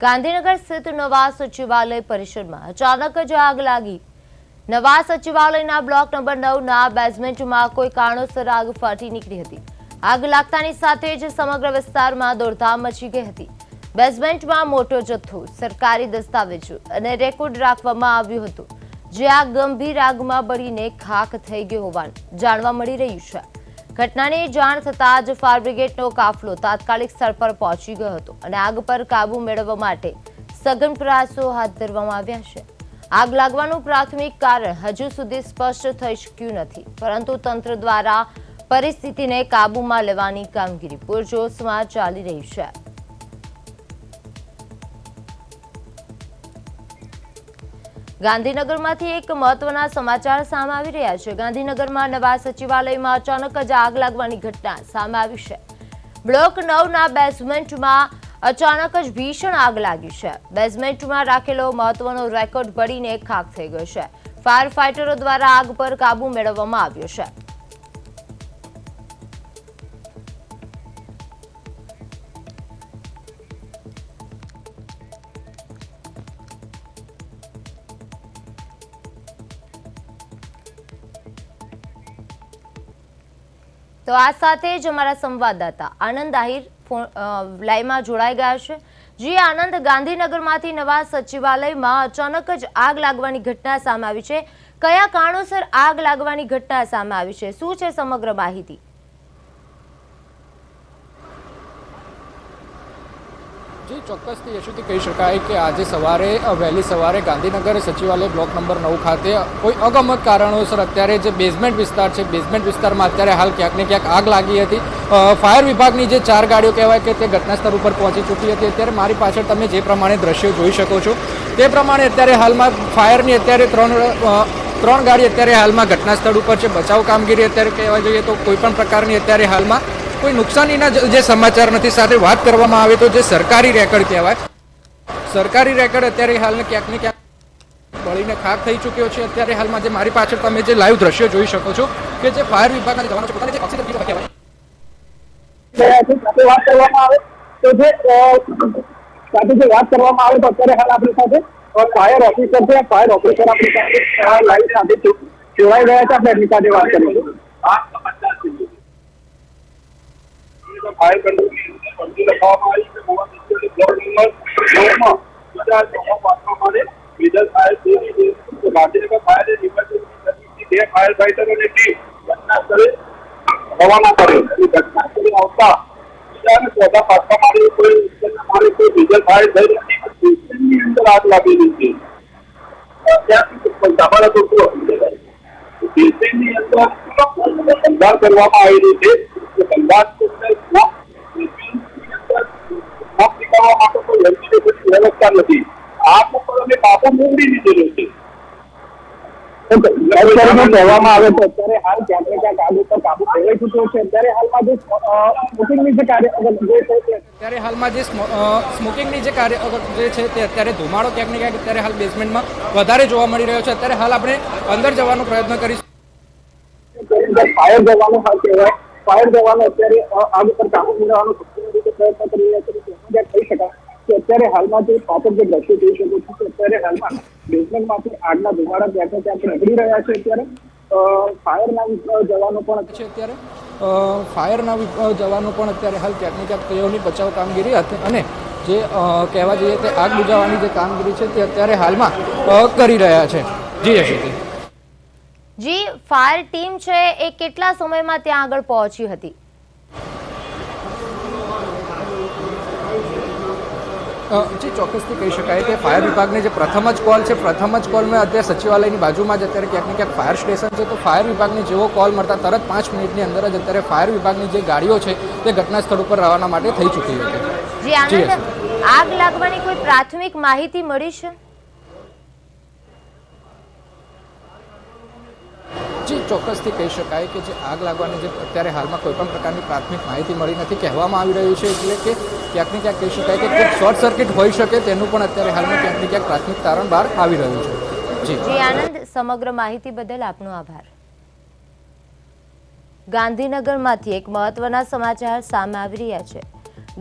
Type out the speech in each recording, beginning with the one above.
ગાંધીનગર સ્થિત નવા સચિવાલય પરિસરમાં અચાનક જ આગ લાગી। નવા સચિવાલયના બ્લોક નંબર 9ના બેઝમેન્ટમાં કોઈ કારણોસર આગ ફાટી નીકળી હતી। આગ લાગતાની સાથે જ સમગ્ર વિસ્તારમાં દોડધામ મચી ગઈ હતી। બેઝમેન્ટમાં મોટો જથ્થો સરકારી દસ્તાવેજો અને રેકોર્ડ રાખવામાં આવ્યું હતું, જે આ ગંભીર આગમાં બળીને ખાખ થઈ ગયો હોવાનું જાણવા મળી રહ્યું છે। ઘટનાની જાણ થતાં જ ફાયર બ્રિગેડનો કાફલો તાત્કાલિક સ્થળ પર પહોંચી ગયો હતો અને આગ પર કાબુ મેળવવા માટે સઘન પ્રયાસો હાથ ધરવામાં આવ્યા છે। આગ લાગવાનું પ્રાથમિક કારણ હજુ સુધી સ્પષ્ટ થઈ શક્યું નથી, પરંતુ તંત્ર દ્વારા પરિસ્થિતિને કાબૂમાં લેવાની કામગીરી પૂરજોશમાં ચાલી રહી છે। ગાંધીનગરમાંથી એક મહત્વના સમાચાર સામે આવી રહ્યા છે। ગાંધીનગરમાં નવા સચિવાલયમાં અચાનક જ આગ લાગવાની ઘટના સામે આવી છે। બ્લોક 9ના બેઝમેન્ટમાં અચાનક જ ભીષણ આગ લાગી છે। બેઝમેન્ટમાં રાખેલો મહત્વનો રેકોર્ડ બળીને ખાખ થઈ ગયો છે। ફાયર ફાઈટરો દ્વારા આગ પર કાબુ મેળવવામાં આવ્યો છે। તો આ સાથે જ અમારા સંવાદદાતા આનંદ આહિર લાઈવમાં જોડાઈ ગયા છે। જી આનંદ, ગાંધીનગરમાંથી નવા સચિવાલયમાં અચાનક જ આગ લાગવાની ઘટના સામે આવી છે। કયા કારણોસર આગ લાગવાની ઘટના સામે આવી છે, શું છે સમગ્ર માહિતી? જી ચોક્કસથી યશુથી કહી શકાય કે આજે સવારે વહેલી સવારે ગાંધીનગર સચિવાલય બ્લોક નંબર 9 ખાતે કોઈ અગમત કારણોસર અત્યારે જે બેઝમેન્ટ વિસ્તાર છે, બેઝમેન્ટ વિસ્તારમાં અત્યારે હાલ ક્યાંક ને ક્યાંક આગ લાગી હતી। ફાયર વિભાગની જે 4 ગાડીઓ કહેવાય કે તે ઘટના સ્થળ ઉપર પહોંચી ચૂકી હતી। અત્યારે મારી પાછળ તમે જે પ્રમાણે દ્રશ્યો જોઈ શકો છો તે પ્રમાણે અત્યારે હાલમાં ફાયરની અત્યારે ત્રણ ગાડી અત્યારે હાલમાં ઘટના સ્થળ ઉપર છે। બચાવ કામગીરી અત્યારે કહેવા જોઈએ તો કોઈ પણ પ્રકારની અત્યારે હાલમાં કોઈ નુકસાનીના જે સમાચાર નથી। સાથે વાત કરવામાં આવે તો જે સરકારી રેકર્ડ કહેવાય, સરકારી રેકર્ડ અત્યારે હાલને ક્યાંક ને ક્યાંક બળીને ખાખ થઈ ચૂક્યો છે। અત્યારે હાલમાં જે મારી પાછળ તમે જે લાઈવ દ્રશ્યો જોઈ શકો છો કે જે ફાયર વિભાગના જવાનો છે, પોતાની જે ઓક્સિજન પીવા કહેવાય વાત કરવામાં આવે તો વાત કરવામાં આવે તો અત્યારે હાલ આપણી સાથે ફાયર ઓફિસર છે, ફાયર ઓફિસર આપણી સાથે લાઈવ સાથે જોડાઈ રહ્યા છે। આપણે એમની સાથે વાત કરીશું। ફાયર કંટ્રોલ લખવામાં આવી છે, બ્લોક નંબર 9માં Vijay fire Gandhinagar fire emergency 2 fire ફાઈટરોની ટીમ ઘટના સ્થળે રવાના કરી। ઘટના સ્થળે આવતા બીજાને શોધા પાડવામાં આવી। કોઈ ડીઝલ ફાયર થઈ નથી, સ્ટેશનની અંદર આગ લાગેલી છે। ત્યાંથી તમારા તો સ્ટેશનની અંદર સંભાળ કરવામાં આવેલી છે। વ્યવસ્થા નથી, આગ ઉપર અમે કાબુ મેળવી લીધેલો છે। કહેવામાં આવે તો અત્યારે હાલ ક્યાંક ને ક્યાંક આગ ઉપર કાબુ મેળવી ચૂક્યો છે। અત્યારે હાલમાં જે સ્મોકિંગની જે કાર્ય અત્યારે હાલમાં જે સ્મોકિંગની જે કાર્ય જે છે તે અત્યારે ધુમાડો ક્યાંક ને ક્યાંક અત્યારે હાલ બેઝમેન્ટમાં વધારે જોવા મળી રહ્યો છે। અત્યારે હાલ આપણે અંદર જવાનો પ્રયત્ન કરીશું। ફાયર જવાનો હાલ કહેવાય, ફાયર જવાનો અત્યારે આગ ઉપર કાબુ મેળવવાનો પ્રયત્ન કરી રહ્યા છે। કહી શકાય કે અત્યારે હાલમાં જે પાછળ જે દ્રશ્યો જોઈ શકો છો કે અત્યારે હાલમાં બેઝમેન્ટમાંથી આગના ધુમાડા ક્યાંક ને ક્યાંક નીકળી રહ્યા છે। અત્યારે ફાયરના જવાનો પણ છે, અત્યારે ફાયરના જવાનો પણ અત્યારે હાલ ક્યાંક ને ક્યાંક તેઓની બચાવ કામગીરી હતી અને જે કહેવા જઈએ તે આગ બુઝાવવાની જે કામગીરી છે તે અત્યારે હાલમાં કરી રહ્યા છે। જી યશુજી। જી, ફાયર ટીમ છે એ કેટલા સમયમાં ત્યાં આગળ પહોંચી હતી? જી ચોક્કસથી કહી શકાય કે ફાયર વિભાગને જે પ્રથમ જ કોલ છે, પ્રથમ જ કોલમાં અત્યારે સચિવાલયની બાજુમાં જ અત્યારે ક્યાંક ને ક્યાંક ફાયર સ્ટેશન છે, તો ફાયર વિભાગને જેવો કોલ મળતા તરત 5 મિનિટની અંદર જ અત્યારે ફાયર વિભાગની જે ગાડીઓ છે તે ઘટના સ્થળ ઉપર રવાના માટે થઈ ચૂકી હતી। જી આનંદ, આગ લાગવાની કોઈ પ્રાથમિક માહિતી મળી છે? જી ચોક્કસથી કહી શકાય કે જે આગ લાગવાની જે અત્યારે હાલમાં કોઈ પણ પ્રકારની પ્રાથમિક માહિતી મળી નથી। કહેવામાં આવી રહ્યું છે એટલે કે ક્યાંક ને ક્યાંક કહી શકાય કે કોઈ શોર્ટ સર્કિટ હોઈ શકે તેનું પણ અત્યારે હાલમાં ક્યાંક ને ક્યાંક પ્રાથમિક તારણ બહાર આવી રહ્યું છે। જી આનંદ, સમગ્ર માહિતી બદલ આપનો આભાર। ગાંધીનગરમાંથી એક મહત્વના સમાચાર સામે આવી રહ્યા છે।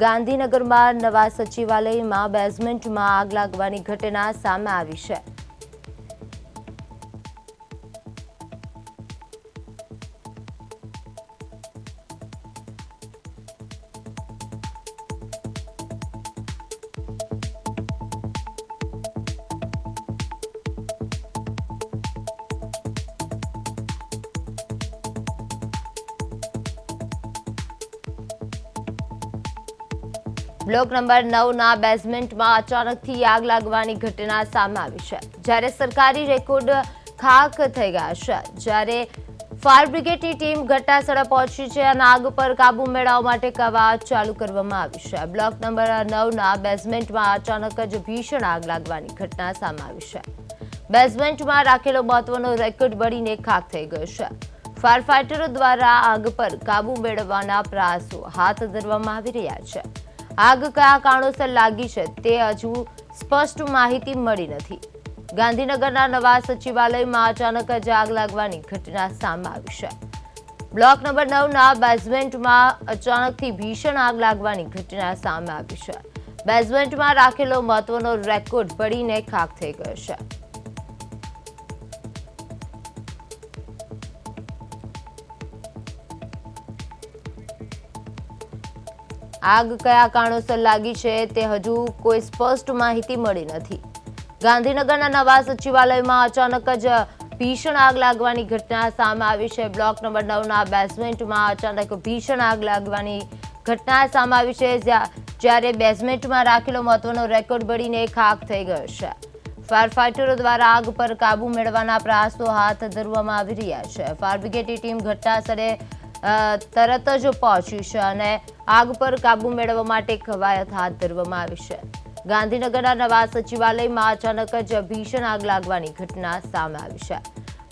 ગાંધીનગરમાં નવા સચિવાલયમાં બેઝમેન્ટમાં આગ લાગવાની ઘટના સામે આવી છે. બ્લોક નંબર 9ના બેઝમેન્ટમાં અચાનકથી આગ લાગવાની ઘટના સામે આવી છે. જ્યારે સરકારી રેકોર્ડ ખાખ થઈ ગયા છે. જ્યારે ફાયર બ્રિગેડની ટીમ ઘટનાસ્થળે પહોંચી છે અને આગ પર કાબુ મેળવવા માટે કવાયત ચાલુ કરવામાં આવી છે. બ્લોક નંબર 9ના બેઝમેન્ટમાં અચાનક જ ભીષણ આગ લાગવાની ઘટના સામે આવી છે. બેઝમેન્ટમાં રાખેલો મહત્વનો રેકોર્ડ બળીને ખાખ થઈ ગયો છે. ફાયર ફાઇટરો દ્વારા આગ પર કાબુ મેળવવાના પ્રયાસો હાથ ધરવામાં આવી રહ્યા છે. આગ કયા કારણોસર લાગી છે તે હજુ સ્પષ્ટ માહિતી મળી નથી. ગાંધીનગરના નવા સચિવાલયમાં અચાનક જ આગ લાગવાની ઘટના સામે આવી છે. બ્લોક નંબર 9ના બેઝમેન્ટમાં અચાનકથી ભીષણ આગ લાગવાની ઘટના સામે આવી છે. બેઝમેન્ટમાં રાખેલો મહત્વનો રેકોર્ડ બળીને ખાખ થઈ ગયો છે. આગ કયા કારણોસર લાગી છે તે હજુ કોઈ સ્પષ્ટ માહિતી મળી નથી. ગાંધીનગરના નવા સચિવાલયમાં અચાનક જ ભીષણ આગ લાગવાની ઘટના સામે આવી છે. બ્લોક નંબર 9ના બેઝમેન્ટમાં અચાનક ભીષણ આગ લાગવાની ઘટના સામે આવી છે. જ્યારે બેઝમેન્ટમાં રાખેલો મહત્વનો રેકોર્ડ બળીને ખાખ થઈ ગયો છે. ફાયર ફાઇટરો દ્વારા આગ પર કાબુ મેળવવાના પ્રયાસો હાથ ધરવામાં આવી રહ્યા છે. ફાયર બ્રિગેડની ટીમ ઘટનાસ્થળે તરત જ પહોંચી છે અને આગ પર કાબુ મેળવવા માટે કવાયત હાથ ધરવામાં આવી છે. ગાંધીનગરના નવા સચિવાલયમાં અચાનક જ ભીષણ આગ લાગવાની ઘટના સામે આવી છે.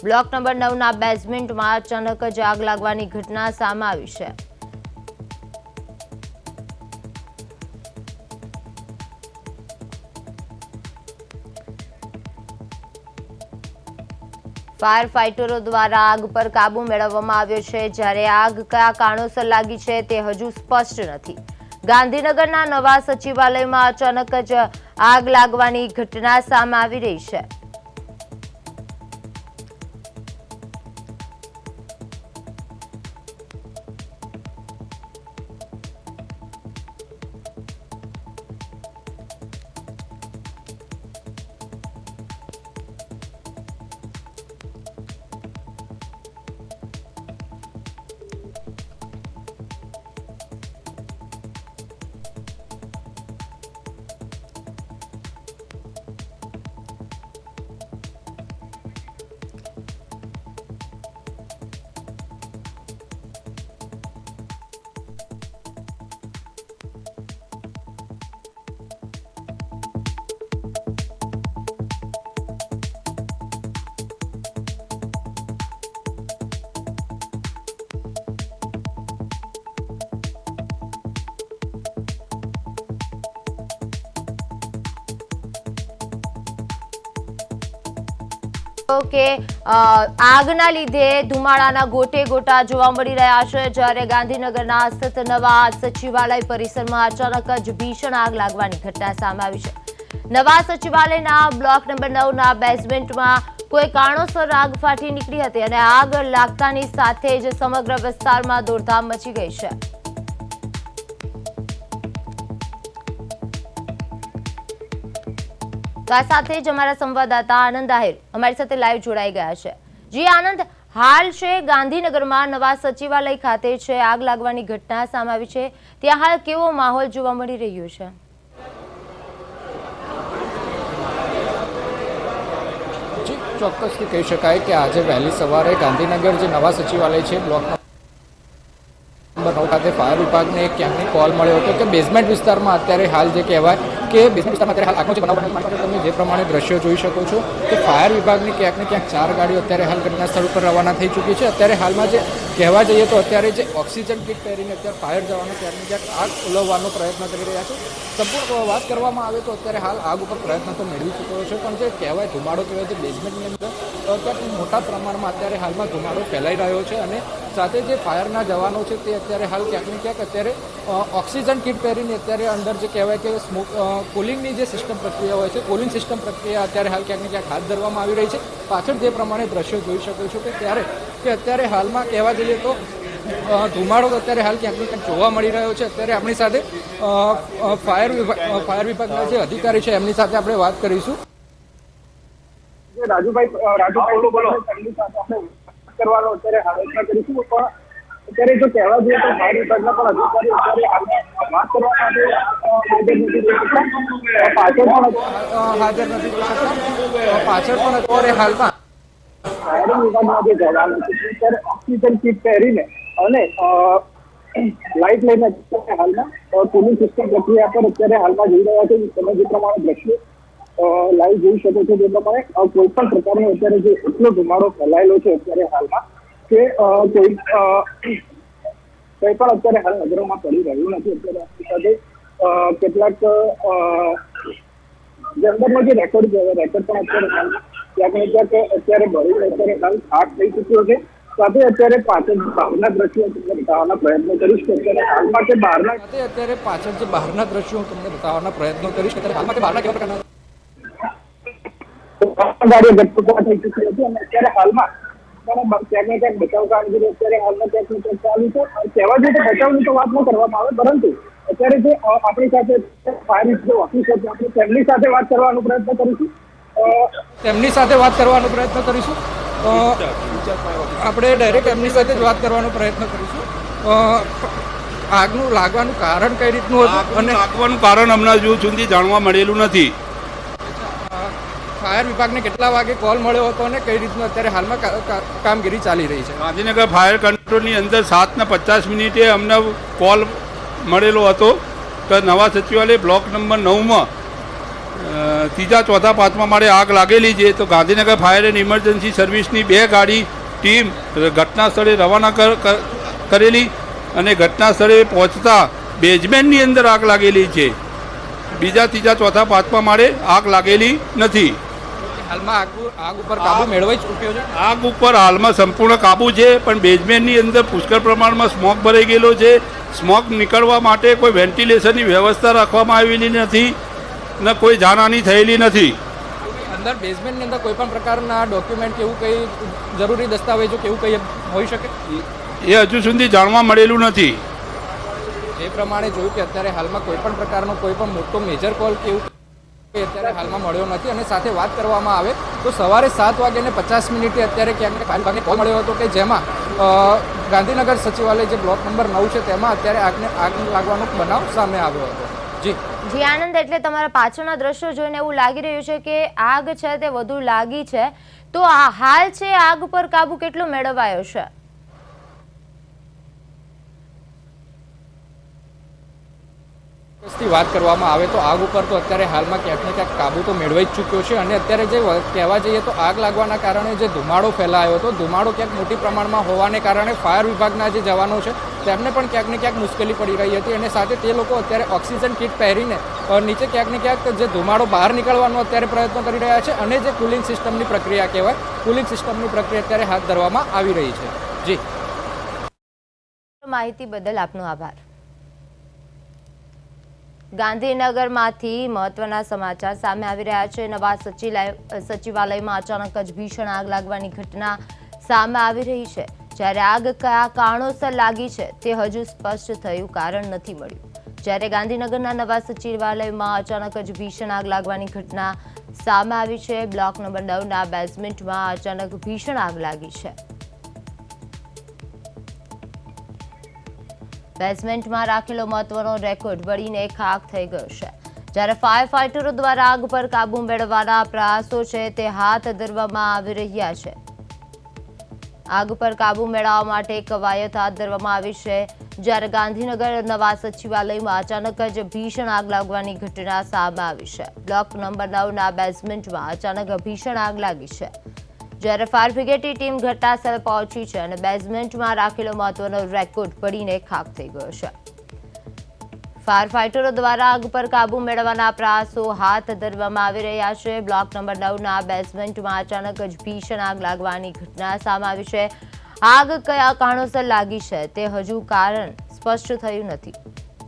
બ્લોક નંબર 9ના બેઝમેન્ટમાં અચાનક જ આગ લાગવાની ઘટના સામે આવી છે. ફાયર ફાઇટરો દ્વારા આગ પર કાબુ મેળવવામાં આવ્યો છે. જ્યારે આગ કયા કારણોસર લાગી છે તે હજુ સ્પષ્ટ નથી. ગાંધીનગરના નવા સચિવાલયમાં અચાનક જ આગ લાગવાની ઘટના સામે આવી રહી છે. કે આગના લીધે ધુમાડાના ગોટે ગોટા જોવા મળી રહ્યા છે. જ્યારે ગાંધીનગરના સ્થિત નવા સચિવાલય પરિસરમાં અચાનક જ ભીષણ આગ લાગવાની ઘટના સામે આવી છે. નવા સચિવાલયના બ્લોક નંબર 9ના બેઝમેન્ટમાં કોઈ કારણોસર આગ ફાટી નીકળી હતી અને આગ લાગતાની સાથે જ સમગ્ર વિસ્તારમાં દોડધામ મચી ગઈ છે. તો આ સાથે જ અમારા સંવાદદાતા આનંદ આહિર અમારી સાથે લાઈવ જોડાઈ ગયા છે. જી આનંદ, હાલ છે ગાંધીનગરમાં નવા સચિવાલય ખાતે છે આગ લાગવાની ઘટના સામે આવી છે. ત્યાં હાલ કેવો માહોલ જોવા મળી રહ્યો છે? જી, ચોક્કસથી કહી શકાય કે આજે વહેલી સવારે ગાંધીનગર જે નવા સચિવાલય છે બ્લોક નંબર 9 ખાતે ફાયર વિભાગને ક્યાંકની કોલ મળ્યો હતો કે બેઝમેન્ટ વિસ્તારમાં અત્યારે હાલ જે કહેવાય કે બેઝમેન્ટ વિસ્તારમાં અત્યારે હાલ આગનો જે બનાવ બન્યો, તમે જે પ્રમાણે દ્રશ્યો જોઈ શકો છો કે ફાયર વિભાગની ક્યાંક ને ક્યાંક 4 ગાડીઓ અત્યારે હાલ ઘટના સ્થળ ઉપર રવાના થઈ ચૂકી છે. અત્યારે હાલમાં જે કહેવા જઈએ તો અત્યારે જે ઓક્સિજન કિટ પહેરીને અત્યારે ફાયર જવાનો ક્યાંક ક્યાંક આગ ઓલવવાનો પ્રયત્ન કરી રહ્યા છે. સંપૂર્ણ વાત કરવામાં આવે તો અત્યારે હાલ આગ ઉપર પ્રયત્ન તો મેળવી ચૂક્યો છે, પણ જે કહેવાય ધુમાડો કહેવાય છે બેઝમેન્ટની અંદર ક્યાંક મોટા પ્રમાણમાં અત્યારે હાલમાં ધુમાડો ફેલાઈ રહ્યો છે અને સાથે જે ફાયરના જવાનો છે તે અત્યારે હાલ ક્યાંક ને ક્યાંક અત્યારે ઓક્સિજન કિટ પહેરીને અત્યારે અંદર જે કહેવાય કે સ્મોક કુલિંગની જે સિસ્ટમ પ્રક્રિયા હોય છે કુલિંગ સિસ્ટમ પ્રક્રિયા અત્યારે હાલ ક્યાંક ને ક્યાંક હાથ ધરવામાં આવી રહી છે. પાછળ જે પ્રમાણે દ્રશ્યો જોઈ શકો છો કે અત્યારે હાલમાં કહેવા જઈએ તો ધુમાડો અત્યારે હાલ ક્યાંક ને ક્યાંક જોવા મળી રહ્યો છે. અત્યારે આપણી સાથે ફાયર વિભાગના જે અધિકારી છે એમની સાથે આપણે વાત કરીશું. રાજુભાઈ કરવાનો અત્યારે આલોચના કરીશું, પણ અત્યારે જો કહેવા જોઈએ તો ફાયર વિભાગના પણ અધિકારીઓ અત્યારે વાત કરવા માટે પાછળ પણ હાજર નથી થઈ શકતા. પાછળ પણ અત્યારે હાલમાં ફાયરિંગ વિભાગના જે જવાનો છે ત્યારે ઓક્સિજન કિટ પહેરીને અને લાઇટ લઈને અત્યારે હાલમાં કુલિંગ સિસ્ટમ પ્રક્રિયા પર અત્યારે હાલમાં જઈ રહ્યા છે. તમે જે પ્રમાણે દ્રશ્યો લાઈવ જોઈ શકો છો તે પ્રમાણે કોઈ પણ પ્રકારનો અત્યારે જે એટલો ધુમાડો ફેલાયેલો છે અત્યારે હાલમાં કે કોઈ પણ અત્યારે હાલ નજરોમાં પડી રહ્યું નથી. અત્યારે આપણી સાથે કેટલાક જે અંદરનો જે રેકોર્ડ પણ અત્યારે ક્યાંક ને ક્યાંક અત્યારે ભરીને અત્યારે હાલ આગ થઈ ચૂક્યો છે. સાથે અત્યારે પાછળ બહારના દ્રશ્યો તમને બતાવવાના પ્રયત્નો કરીશ કે અત્યારે હાલમાં તે બહારના અત્યારે પાછળ જે બહારના દ્રશ્યો હું તમને બતાવવાના પ્રયત્નો કરીશ. અત્યારે હાલમાં તે બહારના કેવા પ્રકારના ગાડીઓ ગટપુટા થઈ ચૂકી હતી અને અત્યારે હાલમાં ક્યાંક ને ક્યાંક બચાવ કામગીરી અત્યારે હાલમાં ક્યાંક ને ક્યાંક ચાલુ છે. કહેવા જોઈએ તો બચાવની તો વાત ન કરવામાં આવે, પરંતુ અત્યારે જે આપણી સાથે ફાયર ઓફિસર છે આપણે તેમની સાથે વાત કરવાનો પ્રયત્ન કરીશું. આપણે ડાયરેક્ટ એમની સાથે જ વાત કરવાનો પ્રયત્ન કરીશું. આગનું લાગવાનું કારણ કઈ રીતનું હતું અને લાગવાનું કારણ હમણાં હજુ સુધી જાણવા મળેલું નથી. ફાયર વિભાગને કેટલા વાગે કોલ મળ્યો હતો અને કઈ રીતનું અત્યારે હાલમાં કામગીરી ચાલી રહી છે? ગાંધીનગર ફાયર કંટ્રોલની અંદર 7:50 અમને કોલ મળેલો હતો કે નવા સચિવાલય બ્લોક નંબર 9માં ત્રીજા ચોથા પાંચમા માળે આગ લાગેલી છે. તો ગાંધીનગર ફાયર એન્ડ ઇમરજન્સી સર્વિસની 2 ગાડી ટીમ ઘટના સ્થળે રવાના કરેલી અને ઘટના સ્થળે પહોંચતા બેઝમેન્ટની અંદર આગ લાગેલી છે. બીજા ત્રીજા ચોથા પાંચમા માળે આગ લાગેલી નથી. હાલમાં આગ ઉપર કાબુ મેળવાઈ ચૂક્યો છે. આગ ઉપર હાલમાં સંપૂર્ણ કાબુ છે, પણ બેઝમેન્ટની અંદર પુષ્કળ પ્રમાણમાં સ્મોક ભરાઈ ગયેલો છે. સ્મોક નીકળવા માટે કોઈ વેન્ટિલેશનની વ્યવસ્થા રાખવામાં આવેલી નથી ને કોઈ જાનહાની થયેલી નથી. અંદર બેઝમેન્ટની અંદર કોઈ પણ પ્રકારના ડોક્યુમેન્ટ કે એવું કંઈ જરૂરી દસ્તાવેજો કે એવું કંઈ હોઈ શકે એ હજુ સુધી જાણવા મળેલું નથી. જે પ્રમાણે જોયું કે અત્યારે હાલમાં કોઈ પણ પ્રકારનો કોઈ પણ મોટો મેજર કોલ કે એવું અત્યારે હાલમાં મળ્યો નથી. અને સાથે વાત કરવામાં આવે તો સવારે 7:50 અત્યારે ક્યાંક ફાયર વિભાગને કોલ મળ્યો હતો કે જેમાં ગાંધીનગર સચિવાલય જે બ્લોક નંબર 9 છે તેમાં અત્યારે આગ લાગવાનો બનાવ સામે આવ્યો હતો. જી આનંદ, એટલે તમારા પાછળના દ્રશ્યો જોઈને એવું લાગી રહ્યું છે કે આગ છે તે વધુ લાગી છે, તો આ હાલ છે આગ પર કાબુ કેટલો મેળવાયો છે? વાત કરવામાં આવે તો આગ ઉપર તો અત્યારે હાલમાં ક્યાંક ને ક્યાંક કાબુ તો મેળવાઈ જ ચૂક્યો છે. અને અત્યારે જે કહેવા જઈએ તો આગ લાગવાના કારણે જે ધુમાડો ફેલાયો હતો, ધુમાડો ક્યાંક મોટી પ્રમાણમાં હોવાને કારણે ફાયર વિભાગના જે જવાનો છે તેમને પણ ક્યાંક ને ક્યાંક મુશ્કેલી પડી રહી હતી. અને સાથે તે લોકો અત્યારે ઓક્સિજન કિટ પહેરીને નીચે ક્યાંક ને ક્યાંક જે ધુમાડો બહાર નીકળવાનો અત્યારે પ્રયત્ન કરી રહ્યા છે. અને જે કુલિંગ સિસ્ટમની પ્રક્રિયા કહેવાય, કુલિંગ સિસ્ટમની પ્રક્રિયા અત્યારે હાથ ધરવામાં આવી રહી છે. જી, માહિતી બદલ આપનો આભાર. ગાંધીનગરમાંથી મહત્વના સમાચાર સામે આવી રહ્યા છે. નવા સચિવાલયમાં અચાનક જ ભીષણ આગ લાગવાની ઘટના સામે આવી રહી છે. જ્યારે આગ કયા કારણોસર લાગી છે તે હજુ સ્પષ્ટ થયું કારણ નથી મળ્યું. જ્યારે ગાંધીનગરના નવા સચિવાલયમાં અચાનક જ ભીષણ આગ લાગવાની ઘટના સામે આવી છે. બ્લોક નંબર 9ના બેઝમેન્ટમાં અચાનક ભીષણ આગ લાગી છે. બેઝમેન્ટમાં રાખેલો મહત્વનો રેકોર્ડ બળીને ખાખ થઈ ગયો છે. જ્યારે ફાયર ફાઇટરો દ્વારા આગ પર કાબુ મેળવવાના પ્રયાસો છે તે હાથ ધરવામાં આવી રહ્યા છે. આગ પર કાબુ મેળવવા માટે કવાયત હાથ ધરવામાં આવી છે. જ્યારે ગાંધીનગર નવા સચિવાલયમાં અચાનક જ ભીષણ આગ લાગવાની ઘટના સામે આવી છે. બ્લોક નંબર 9ના બેઝમેન્ટમાં અચાનક ભીષણ આગ લાગી છે. જ્યારે ફાયર બ્રિગેડની ટીમ ઘટનાસ્થળે પહોંચી છે અને બેઝમેન્ટમાં રાખેલો મહત્વનો રેકોર્ડ પડીને ખાખ થઈ ગયો છે. ફાયર ફાઇટરો દ્વારા આગ પર કાબુ મેળવવાના પ્રયાસો હાથ ધરવામાં આવી રહ્યા છે. બ્લોક નંબર 9ના બેઝમેન્ટમાં અચાનક જ ભીષણ આગ લાગવાની ઘટના સામે આવી છે. આગ કયા કારણોસર લાગી છે તે હજુ કારણ સ્પષ્ટ થયું નથી।